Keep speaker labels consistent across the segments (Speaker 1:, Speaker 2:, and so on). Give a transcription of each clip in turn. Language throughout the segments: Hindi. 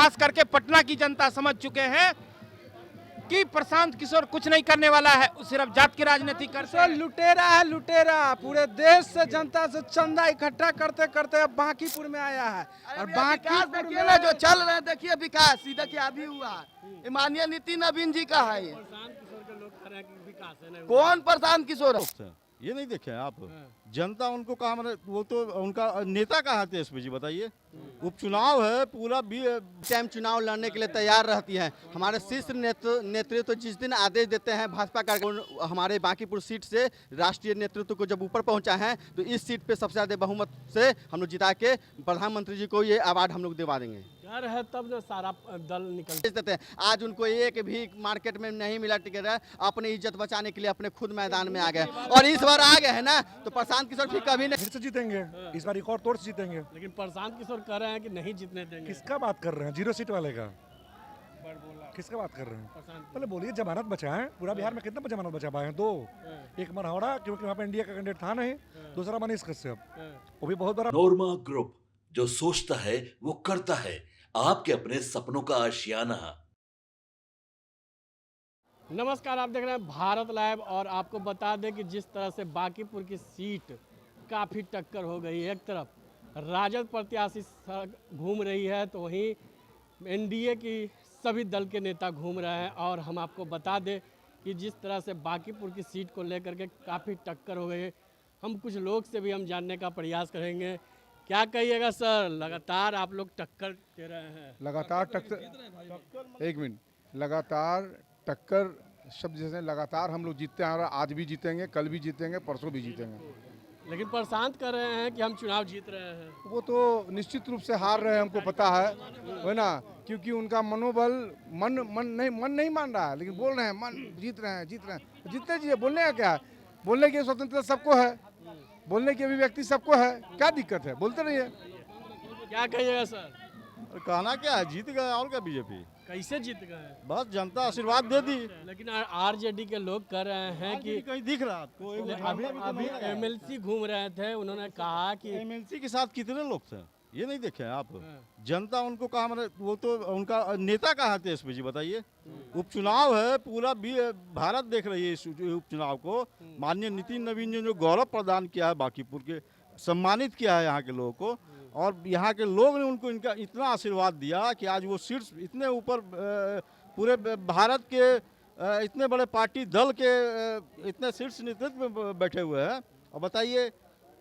Speaker 1: खास करके पटना की जनता समझ चुके हैं कि प्रशांत किशोर कुछ नहीं करने वाला है, सिर्फ जात की राजनीति करते हैं।
Speaker 2: लुटेरा है, लुटेरा। पूरे देश से जनता से चंदा इकट्ठा करते करते अब बांकीपुर में आया है। और
Speaker 3: विकास देखिए ना जो चल रहे हैं, देखिए विकास ये देखिए अभी हुआ, ये माननीय नितिन नवीन जी का है। ये कौन प्रशांत किशोर है?
Speaker 4: ये नहीं देखे आप? जनता उनको कहा, मतलब वो तो उनका नेता कहाँ थे एसपी जी, बताइए। उपचुनाव है, पूरा
Speaker 5: टाइम चुनाव लड़ने के लिए तैयार रहती हैं। हमारे शीर्ष नेतृत्व जिस दिन आदेश देते हैं भाजपा का, हमारे बांकीपुर सीट से राष्ट्रीय नेतृत्व को जब ऊपर पहुंचा है तो इस सीट पे सबसे ज्यादा बहुमत से हम लोग जिता के प्रधानमंत्री जी को ये अवार्ड हम लोग दिलवा देंगे।
Speaker 6: डर है तब ना सारा दल निकल
Speaker 5: देते हैं। आज उनको एक भी मार्केट में नहीं मिला टिकट है, अपनी इज्जत बचाने के लिए अपने खुद मैदान में आ गए और इस बार आ गए है ना तो प्रशांत किशोर फिर कभी नहीं।
Speaker 2: फिर से जीतेंगे, इस बार रिकॉर्ड तोड़ से जीतेंगे।
Speaker 6: लेकिन प्रशांत किशोर कह रहे हैं कि नहीं जीतने देंगे।
Speaker 2: किसका बात कर रहे हैं? 0 सीट वाले का किसका बात कर रहे हैं? पहले बोलिए, जमानत बचा है पूरा बिहार में, कितना जमानत बचा पाए हैं? 2, एक मनहौड़ा क्योंकि वहाँ पे इंडिया का कैंडिडेट था नहीं, दूसरा मनीष कश्यप, वो भी बहुत बड़ा।
Speaker 7: नोरमा ग्रुप, जो सोचता है वो करता है, आपके अपने सपनों का आशियाना।
Speaker 6: नमस्कार, आप देख रहे हैं भारत लाइव और आपको बता दें कि जिस तरह से बांकीपुर की सीट काफ़ी टक्कर हो गई है। एक तरफ राजद प्रत्याशी घूम रही है तो वहीं एनडीए की सभी दल के नेता घूम रहे हैं और हम आपको बता दें कि जिस तरह से बांकीपुर की सीट को लेकर के काफ़ी टक्कर हो गई है। हम कुछ लोग से भी हम जानने का प्रयास करेंगे। क्या कहिएगा सर, लगातार आप लोग टक्कर दे रहे हैं?
Speaker 8: लगातार टक्कर, एक मिनट, लगातार टक्कर शब्द जैसे लगातार हम लोग जीतते हैं, आज भी जीतेंगे, कल भी जीतेंगे, परसों भी जीतेंगे।
Speaker 6: लेकिन प्रशांत कर रहे हैं कि हम चुनाव जीत रहे हैं।
Speaker 8: वो तो निश्चित रूप से हार रहे हैं, हमको पता है ना, क्योंकि उनका मनोबल मन नहीं मान रहा है, लेकिन बोल रहे हैं मन जीत रहे हैं जीतने चाहिए। बोलने का क्या है? बोलने की स्वतंत्रता सबको है, बोलने की अभिव्यक्ति सबको है, क्या दिक्कत है? बोलते रहिए।
Speaker 6: क्या कहिएगा सर?
Speaker 4: कहना क्या है, जीत गए और क्या बीजेपी।
Speaker 6: कैसे जीत गए?
Speaker 4: बस जनता आशीर्वाद दे दी।
Speaker 6: लेकिन आरजेडी के लोग कह रहे हैं कि
Speaker 4: कहीं दिख रहा आपको?
Speaker 6: अभी एमएलसी घूम रहे थे, उन्होंने कहा कि
Speaker 4: एमएलसी के साथ कितने लोग थे, ये नहीं देखे आप? जनता उनको कहा, मतलब वो तो उनका नेता कहाँ थे एसपी जी, बताइए। उपचुनाव है, पूरा भारत देख रही है इस उपचुनाव को। माननीय नितिन नवीन ने जो गौरव प्रदान किया है बांकीपुर के, सम्मानित किया है यहाँ के लोगों को, और यहाँ के लोग ने उनको इनका इतना आशीर्वाद दिया कि आज वो सीट्स इतने ऊपर पूरे भारत के इतने बड़े पार्टी दल के इतने शीर्ष नेतृत्व में बैठे हुए हैं। और बताइए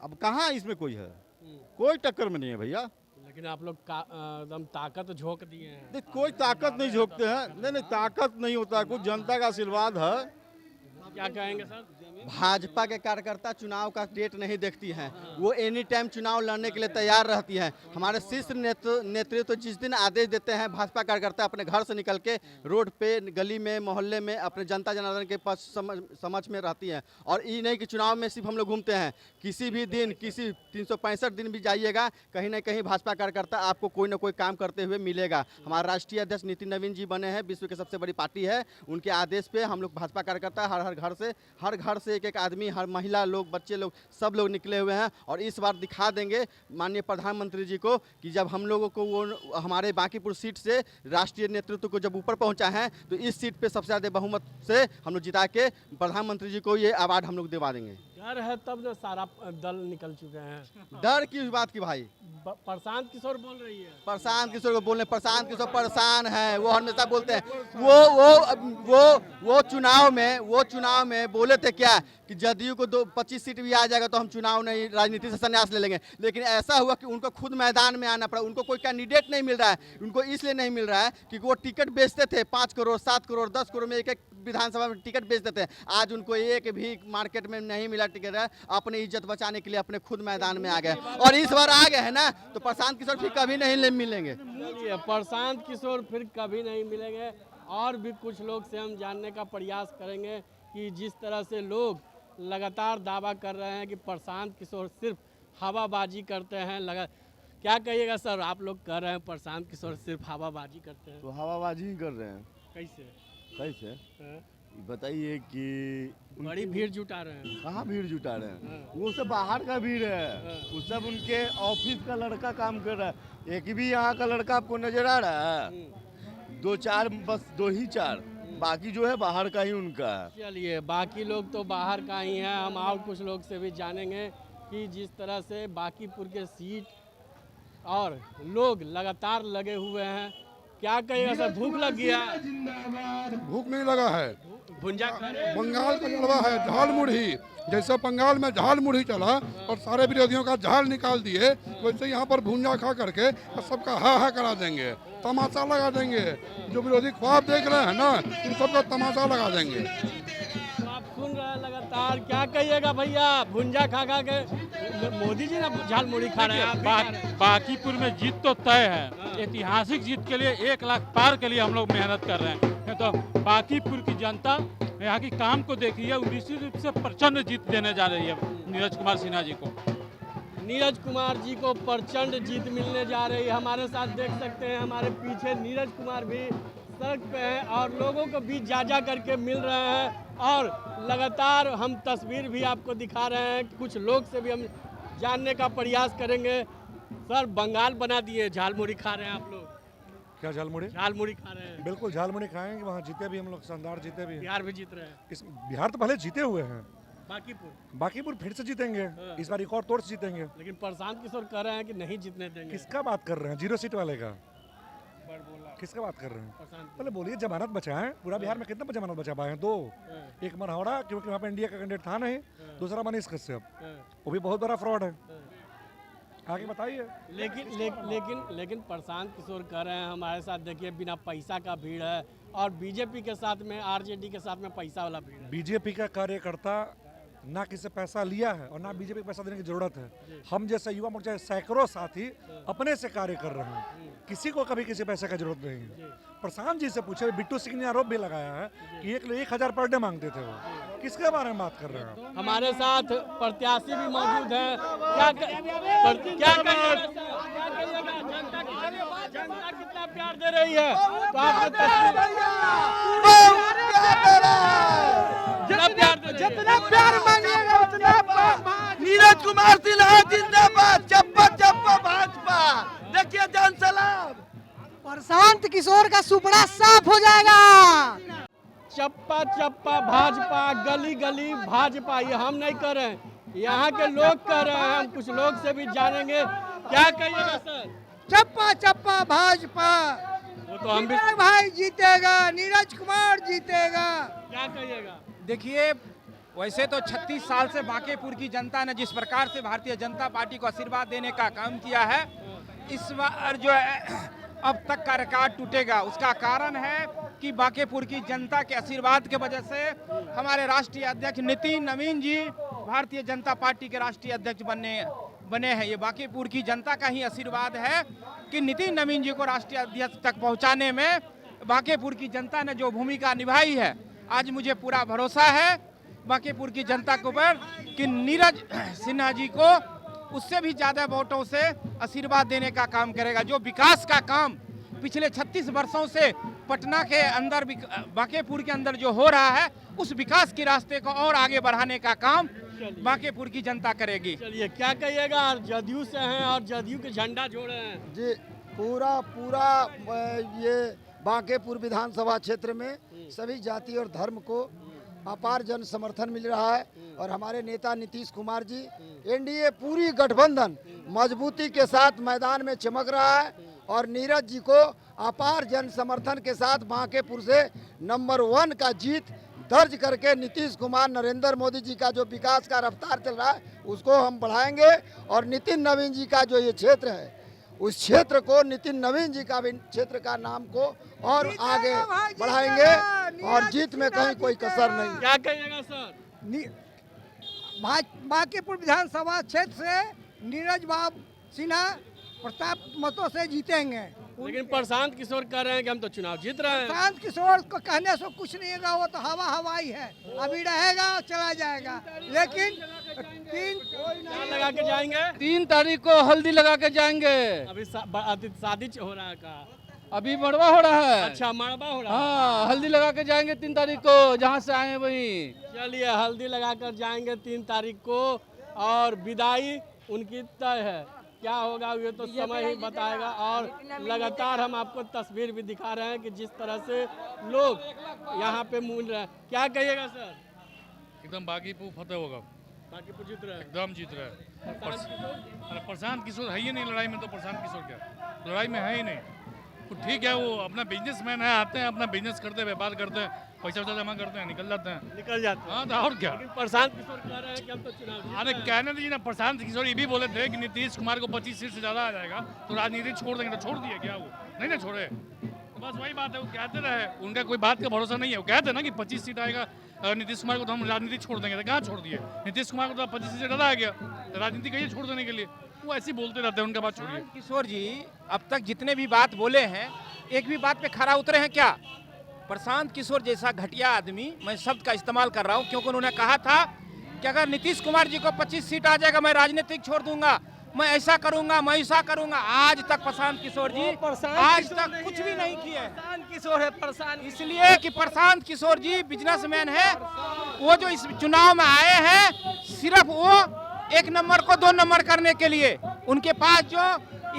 Speaker 4: अब कहाँ इसमें कोई है? कोई टक्कर में नहीं है भैया।
Speaker 6: लेकिन आप लोग एकदम ताकत झोंक दिए हैं।
Speaker 4: नहीं, कोई ताकत नहीं झोंकते हैं, नहीं ताकत नहीं होता, कुछ जनता का आशीर्वाद है।
Speaker 6: क्या कहेंगे सर?
Speaker 5: भाजपा के कार्यकर्ता चुनाव का डेट नहीं देखती हैं, वो एनी टाइम चुनाव लड़ने के लिए तैयार रहती हैं। हमारे शीर्ष नेतृत्व जिस दिन आदेश देते हैं भाजपा कार्यकर्ता अपने घर से निकल के रोड पे, गली में, मोहल्ले में अपने जनता जनार्दन के पास समझ में रहती हैं। और ये नहीं कि चुनाव में सिर्फ हम लोग घूमते हैं, किसी भी दिन, किसी 365 दिन भी जाइएगा, कहीं ना कहीं भाजपा कार्यकर्ता आपको कोई ना कोई काम करते हुए मिलेगा। हमारे राष्ट्रीय अध्यक्ष नितिन नवीन जी बने हैं, विश्व की सबसे बड़ी पार्टी है, उनके आदेश पे हम लोग भाजपा कार्यकर्ता हर घर से एक आदमी, हर महिला लोग, बच्चे लोग, सब लोग निकले हुए हैं। और इस बार दिखा देंगे माननीय प्रधानमंत्री जी को कि जब हम लोगों को वो हमारे बांकीपुर सीट से राष्ट्रीय नेतृत्व को जब ऊपर पहुंचा है तो इस सीट पे सबसे ज्यादा बहुमत से हम लोग जिता के प्रधानमंत्री जी को ये अवार्ड हम लोग दिलवा देंगे।
Speaker 6: डर है तब ना सारा दल निकल चुके हैं।
Speaker 5: डर की बात की भाई?
Speaker 6: प्रशांत किशोर बोल रही है।
Speaker 5: प्रशांत किशोर को बोलने, प्रशांत किशोर परेशान है, वो हमेशा बोलते हैं। वो चुनाव में बोले थे क्या कि जदयू को 25 सीट भी आ जाएगा तो हम चुनाव नहीं, राजनीति से संन्यास ले लेंगे। लेकिन ऐसा हुआ कि उनको खुद मैदान में आना पड़ा, उनको कोई कैंडिडेट नहीं मिल रहा है। उनको इसलिए नहीं मिल रहा है क्योंकि वो टिकट बेचते थे 5 करोड़, 7 करोड़, 10 करोड़ में एक विधानसभा में टिकट बेचते थे। आज उनको एक भी मार्केट में नहीं मिला टिकट है, अपनी इज्जत बचाने के लिए अपने खुद मैदान में आ गए और इस बार आ गए है ना तो प्रशांत किशोर फिर कभी नहीं मिलेंगे।
Speaker 6: प्रशांत किशोर फिर कभी नहीं मिलेंगे। और भी कुछ लोग से हम जानने का प्रयास करेंगे कि जिस तरह से लोग लगातार दावा कर रहे हैं कि प्रशांत किशोर सिर्फ हवाबाजी करते हैं। क्या कहिएगा सर, आप लोग कह रहे हैं प्रशांत किशोर सिर्फ हवाबाजी करते हैं?
Speaker 4: तो हवाबाजी ही कर रहे हैं।
Speaker 6: कैसे?
Speaker 9: बताइए कि
Speaker 6: बड़ी भीड़ जुटा रहे हैं।
Speaker 9: कहाँ भीड़ जुटा रहे हैं, वो सब बाहर का भीड़ है, वो सब उनके ऑफिस का लड़का काम कर रहा है। एक भी यहाँ का लड़का आपको नजर आ रहा है? दो चार, बस दो ही चार, बाकी जो है बाहर का ही उनका है।
Speaker 6: चलिए, बाकी लोग तो बाहर का ही हैं। हम और कुछ लोग से भी जानेंगे कि जिस तरह से बांकीपुर के सीट और लोग लगातार लगे हुए हैं, क्या कहिएगा सर, भूख लग गया?
Speaker 10: भूख नहीं लगा है,
Speaker 6: भुंजा खा रहे हैं?
Speaker 10: बंगाल का जलवा है, झाल मुढ़ी। जैसे बंगाल में झाल मुढ़ी चला और सारे विरोधियों का झाल निकाल दिए, वैसे यहाँ पर भुंजा खा करके और सबका हा करा देंगे, तमाशा लगा देंगे। जो विरोधी ख्वाब देख रहे हैं ना, इन सबका तमाशा लगा देंगे।
Speaker 6: तो आप सुन रहे हैं लगातार, क्या कहिएगा भैया, भुंजा खा खा के मोदी जी ना झाल मुढ़ी खा रहे हैं, आप भी खा रहे हैं।
Speaker 11: बांकीपुर में जीत तो तय है। ऐतिहासिक जीत के लिए 1 लाख पार के लिए हम लोग मेहनत कर रहे हैं। तो बांकीपुर की जनता यहाँ की काम को देखी है, निश्चित रूप से प्रचंड जीत देने जा रही है नीरज कुमार सिन्हा जी को।
Speaker 6: नीरज कुमार जी को प्रचंड जीत मिलने जा रही है। हमारे साथ देख सकते हैं, हमारे पीछे नीरज कुमार भी सड़क पे हैं और लोगों को भी जा करके मिल रहे हैं। और लगातार हम तस्वीर भी आपको दिखा रहे हैं, कुछ लोग से भी हम जानने का प्रयास करेंगे। सर, बंगाल बना दिए, झाल मुढ़ी खा रहे हैं आप लोग?
Speaker 2: क्या झालमुड़ी?
Speaker 6: झाल मुढ़ी खा रहे हैं।
Speaker 2: बिल्कुल झालमुड़ी खाएंगे, वहाँ जीते भी हम लोग, शानदार जीते भी हैं।
Speaker 6: बिहार भी जीत रहे हैं।
Speaker 2: इस बिहार तो पहले जीते हुए हैं,
Speaker 6: बांकीपुर
Speaker 2: फिर से जीतेंगे, इस बार एक और तोड़ से जीतेंगे।
Speaker 6: लेकिन प्रशांत किशोर कह रहे हैं कि नहीं जीतने देंगे।
Speaker 2: किसका बात कर रहे हैं? 0 सीट वाले का किसका बात कर रहे हैं? पहले बोलिए, जमानत बचाएं। पूरा बिहार में कितना जमानत बचा पाए हैं? 2। एक मनहौड़ा, क्योंकि वहाँ पे इंडिया का कैंडिडेट था नहीं, दूसरा मनीष कश्यप, वो भी बहुत बड़ा फ्रॉड है। आगे बताइए।
Speaker 6: लेकिन प्रशांत किशोर कह रहे हैं हमारे साथ, देखिए बिना पैसा का भीड़ है और बीजेपी के साथ में, आरजेडी के साथ में पैसा वाला भीड़ है।
Speaker 2: बीजेपी का कार्यकर्ता ना किसी से पैसा लिया है और ना बीजेपी को पैसा देने की जरूरत है। हम जैसे युवा मोर्चा सैकड़ों साथी अपने से कार्य कर रहे हैं, किसी को कभी किसी पैसे की जरूरत नहीं है। प्रशांत जी से पूछे, बिट्टू सिंह ने आरोप भी लगाया है कि 1,000 पर डे मांगते थे वो। किसके बारे में बात कर रहे हैं?
Speaker 6: हमारे साथ प्रत्याशी भी मौजूद हैं। क्या कहिएगा? जनता कितना प्यार दे रही है, तो आपने
Speaker 3: जितना प्यार मांगिएगा उतना नीरज कुमार सिन्हा जिंदाबाद, चप्पा चप्पा भाजपा। देखिए जन सलाम,
Speaker 12: प्रशांत किशोर का सुपड़ा साफ हो जाएगा।
Speaker 6: चप्पा चप्पा भाजपा, गली गली भाजपा, ये हम नहीं कर रहे हैं, यहाँ के लोग कर रहे हैं। हम कुछ लोग से भी जानेंगे, क्या कहिएगा सर?
Speaker 12: चप्पा चप्पा भाजपा,
Speaker 6: वो तो हम भी।
Speaker 12: भाई जीतेगा, नीरज कुमार जीतेगा।
Speaker 6: क्या कहिएगा?
Speaker 1: देखिए, वैसे तो 36 साल से बांकीपुर की जनता ने जिस प्रकार से भारतीय जनता पार्टी को आशीर्वाद देने का काम किया है, इस बार जो है अब तक का रिकॉर्ड टूटेगा। उसका कारण है कि बांकीपुर की जनता के आशीर्वाद के वजह से हमारे राष्ट्रीय अध्यक्ष नितिन नवीन जी भारतीय जनता पार्टी के राष्ट्रीय अध्यक्ष बने हैं। ये बांकीपुर की जनता का ही आशीर्वाद है कि नितिन नवीन जी को राष्ट्रीय अध्यक्ष तक पहुंचाने में बांकीपुर की जनता ने जो भूमिका निभाई है, आज मुझे पूरा भरोसा है बांकीपुर की जनता के ऊपर कि नीरज सिन्हा जी को उससे भी ज़्यादा वोटों से आशीर्वाद देने का काम करेगा। जो विकास का काम पिछले 36 वर्षों से पटना के अंदर, बांकीपुर के अंदर जो हो रहा है, उस विकास के रास्ते को और आगे बढ़ाने का काम बांकीपुर की जनता करेगी।
Speaker 6: चलिए, क्या कहिएगा? जदयू से हैं और जदयू के झंडा जोड़े हैं।
Speaker 9: जी, पूरा ये बांकीपुर विधानसभा क्षेत्र में सभी जाति और धर्म को अपार जन समर्थन मिल रहा है और हमारे नेता नीतीश कुमार जी, एनडीए पूरी गठबंधन मजबूती के साथ मैदान में चमक रहा है और नीरज जी को अपार जन समर्थन के साथ बांकीपुर से नंबर 1 का जीत दर्ज करके नीतीश कुमार, नरेंद्र मोदी जी का जो विकास का रफ्तार चल रहा है उसको हम बढ़ाएंगे और नितिन नवीन जी का जो ये क्षेत्र है, उस क्षेत्र को, नितिन नवीन जी का भी क्षेत्र का नाम को और आगे बढ़ाएंगे और जीत में कहीं कोई कसर नहीं।
Speaker 6: क्या कहिएगा सर?
Speaker 12: बांकीपुर विधानसभा क्षेत्र से नीरज बाबू सिन्हा प्रताप मतों से जीतेंगे।
Speaker 6: लेकिन प्रशांत किशोर कह रहे हैं कि हम तो चुनाव जीत रहे हैं।
Speaker 12: प्रशांत किशोर को कहने से कुछ नहीं होगा, वो तो हवाई है, अभी रहेगा और चला जाएगा। लेकिन
Speaker 6: 3 लगा के जाएंगे,
Speaker 3: 3 तारीख को हल्दी लगा के जाएंगे।
Speaker 6: अभी शादी हो रहा है का
Speaker 3: अभी मड़वा हो रहा है।
Speaker 6: अच्छा, मड़वा हो रहा है।
Speaker 3: हाँ, हल्दी लगा के जाएंगे 3 तारीख को, जहाँ से आए हैं वहीं।
Speaker 6: चलिए, हल्दी लगाकर जाएंगे 3 तारीख को और विदाई उनकी तय है। क्या होगा ये तो समय ही बताएगा। और लगातार हम आपको तस्वीर भी दिखा रहे हैं कि जिस तरह से लोग यहाँ पे मूल रहे हैं। क्या कहिएगा सर?
Speaker 11: एकदम बागीपुर फतेह होगा,
Speaker 6: बागीपुर जीत रहे हैं।
Speaker 11: एकदम जीत रहा है। अरे प्रशांत किशोर है ही नहीं लड़ाई में, तो प्रशांत किशोर क्या लड़ाई में है ही नहीं। तो ठीक है, वो अपना बिजनेसमैन है, आते हैं अपना बिजनेस करते हैं, व्यापार करते हैं, पैसा वैसा जमा करते हैं, निकल जाते हैं। हाँ, तो और क्या।
Speaker 6: प्रशांत किशोर कह रहे हैं कि हम तो चुनाव जीत
Speaker 11: अरे
Speaker 6: रहे हैं।
Speaker 11: कहने दीजिए ना, प्रशांत किशोर ये भी बोले थे कि नीतीश कुमार को 25 सीट से ज़्यादा आ जाएगा तो राजनीति छोड़ देंगे। तो छोड़ दिए क्या? वो नहीं ना छोड़े। तो बस वही बात है, वो कहते रहे, उनका कोई बात का भरोसा नहीं है। वो कहते ना कि 25 सीट आएगा नीतीश कुमार को तो हम राजनीति छोड़ देंगे। तो कहाँ छोड़ दिए? नीतीश कुमार को तो 25 सीट ज़्यादा आ गया, तो राजनीति कहिए छोड़ देने के लिए। वो ऐसे ही बोलते रहते हैं, उनका बात छोड़िए।
Speaker 1: किशोर जी अब तक जितने भी बात बोले हैं, एक भी बात पे खरा उतरे हैं क्या? प्रशांत किशोर जैसा घटिया आदमी, मैं शब्द का इस्तेमाल कर रहा हूं क्योंकि उन्होंने कहा था कि अगर नीतीश कुमार जी को 25 सीट आ जाएगा मैं राजनीतिक छोड़ दूंगा, मैं ऐसा करूंगा, मैं ऐसा करूंगा। आज तक प्रशांत किशोर जी आज तक कुछ भी नहीं किए।
Speaker 6: प्रशांत किशोर है, प्रशांत
Speaker 1: इसलिए कि प्रशांत किशोर जी बिजनेसमैन है। वो जो इस चुनाव में आए हैं सिर्फ वो 1 नंबर को 2 नंबर करने के लिए। उनके पास जो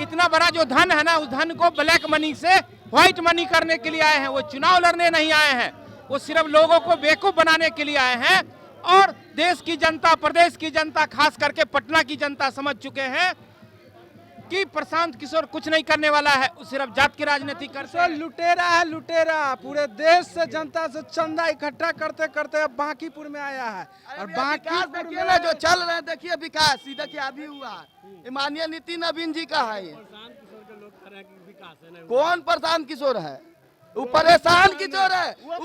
Speaker 1: इतना बड़ा जो धन है ना, उस धन को ब्लैक मनी से व्हाइट मनी करने के लिए आए हैं। वो चुनाव लड़ने नहीं आए हैं, वो सिर्फ लोगों को बेवकूफ बनाने के लिए आए हैं। और देश की जनता, प्रदेश की जनता, खास करके पटना की जनता समझ चुके हैं कि प्रशांत किशोर कुछ नहीं करने वाला है। वो सिर्फ जात की राजनीति करते हैं।
Speaker 12: लुटेरा है, लुटेरा। पूरे देश से, जनता से चंदा इकट्ठा करते करते अब बांकीपुर में आया है। और
Speaker 3: विकास देखिए ना जो चल रहे हैं, देखिए विकास, ये देखिए अभी हुआ। ये माननीय नितिन नवीन जी का है। ये
Speaker 6: प्रशांत किशोर के लोग कह रहे हैं कि विकास है नहीं।
Speaker 3: कौन प्रशांत किशोर है? वो परेशान किशोर है, वो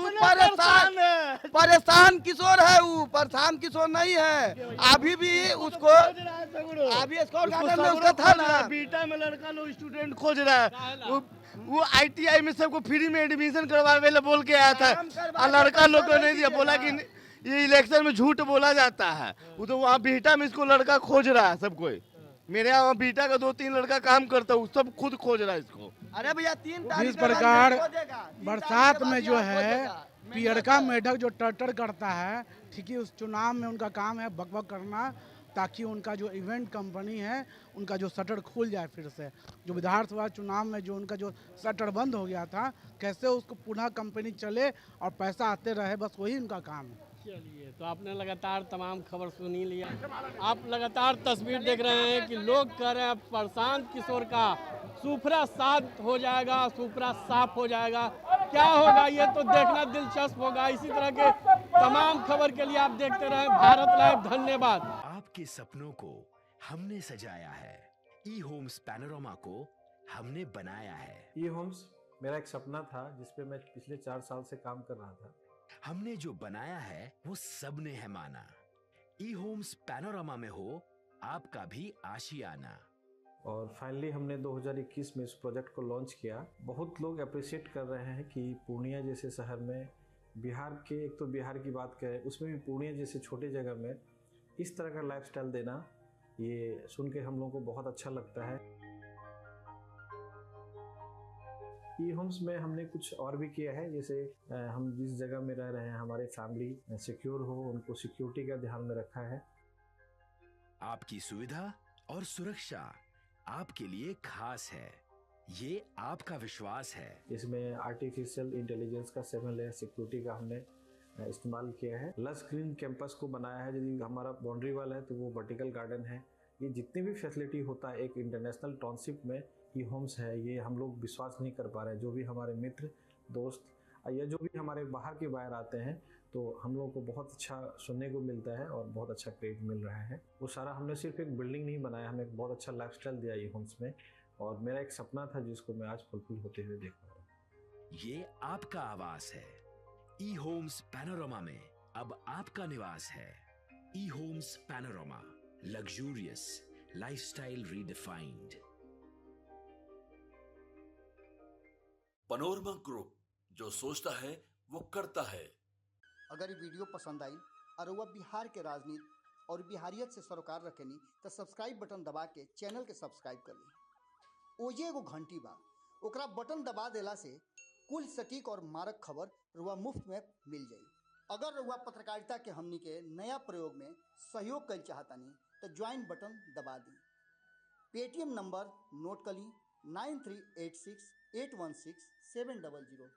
Speaker 3: परेशान किशोर है। वो प्रशांत किशोर नहीं है। अभी भी उसको अभी स्कॉट गार्डन में उसका था ना, बीटा में लड़का लोग स्टूडेंट खोज रहा है। वो ITI में सबको फ्री में एडमिशन करवाने ले बोल के आया था, और लड़का लोग को नहीं दिया। बोला कि ये इलेक्शन में झूठ बोला जाता है। वो तो वहाँ बीटा में इसको लड़का खोज रहा है सब कोई। मेरे यहाँ बीटा का 2-3 लड़का काम करता है, सब खुद खोज रहा है इसको। अरे भैया 3 तारीख
Speaker 12: जिस प्रकार बरसात में जो है पियरका मेढक जो टर्टर करता है, ठीक है, उस चुनाव में उनका काम है बकबक करना, ताकि उनका जो इवेंट कंपनी है उनका जो शटर खुल जाए फिर से। जो विधानसभा चुनाव में जो उनका जो शटर बंद हो गया था, कैसे उसको पुनः कंपनी चले और पैसा आते रहे, बस वही उनका काम है।
Speaker 6: चलिए, तो आपने लगातार तमाम खबर सुनी लिया। आप लगातार तस्वीर देख रहे हैं कि लोग कह रहे हैं प्रशांत किशोर का सुपरा साफ हो जाएगा, सुपरा साफ हो जाएगा। क्या होगा ये तो देखना दिलचस्प होगा। इसी तरह के तमाम खबर के लिए आप देखते रहें भारत लाइव। धन्यवाद।
Speaker 13: आपके सपनों को हमने सजाया है, ई होम्स पैनोरमा को हमने बनाया है।
Speaker 14: ई होम्स मेरा एक सपना था जिसपे मैं पिछले 4 साल से काम कर रहा था।
Speaker 13: हमने जो बनाया है वो सबने है माना। ई होम्स पैनोरमा में हो आपका भी आशियाना।
Speaker 14: और फाइनली हमने 2021 में इस प्रोजेक्ट को लॉन्च किया। बहुत लोग अप्रिशिएट कर रहे हैं कि पूर्णिया जैसे शहर में, बिहार के, एक तो बिहार की बात करें उसमें भी पूर्णिया जैसे छोटे जगह में इस तरह का लाइफस्टाइल देना, ये सुन के हम लोगों को बहुत अच्छा लगता है। ई होम्स में हमने कुछ और भी किया है, जैसे हम जिस जगह में रह रहे हैं हमारे फैमिली सिक्योर हो, उनको सिक्योरिटी का ध्यान में रखा है।
Speaker 13: आपकी सुविधा और सुरक्षा आपके लिए खास है, ये आपका विश्वास है।
Speaker 14: इसमें आर्टिफिशियल इंटेलिजेंस का 7 लेयर सिक्योरिटी का हमने इस्तेमाल किया है। लस ग्रीन कैंपस को बनाया है। यदि हमारा बाउंड्री वाल है तो वो वर्टिकल गार्डन है। ये जितनी भी फैसिलिटी होता है एक इंटरनेशनल टाउनशिप में ई होम्स है, ये हम लोग विश्वास नहीं कर पा रहे हैं। जो भी हमारे मित्र, दोस्त या जो भी हमारे बाहर के बाहर आते हैं, तो हम लोगों को बहुत अच्छा सुनने को मिलता है और बहुत अच्छा क्रेडिट मिल रहा है। वो सारा हमने सिर्फ एक बिल्डिंग नहीं बनाया, हमें एक बहुत अच्छा लाइफस्टाइल दिया ई होम्स में। और मेरा एक सपना था जिसको मैं आज फुलफिल होते हुए देख रहा हूँ।
Speaker 13: ये आपका आवास है। ई होम्स पैनोरमा में अब आपका निवास है। ई homes panorama, luxurious lifestyle redefined.
Speaker 7: Panorama group, जो सोचता है वो करता है।
Speaker 15: अगर ये वीडियो पसंद आई और वह बिहार के राजनीति और बिहारियत से सरोकार रखेनी तो सब्सक्राइब बटन दबा के चैनल के सब्सक्राइब कर ली। ओजे एगो घंटी बा, ओकरा बटन दबा देला से कुल सटीक और मारक खबर रुआ मुफ्त में मिल जाई। अगर रुआ पत्रकारिता के हमनी के नया प्रयोग में सहयोग कर चाहतानी तो ज्वाइन बटन दबा दी। पेटीएम नंबर नोट कर ली 9386816700।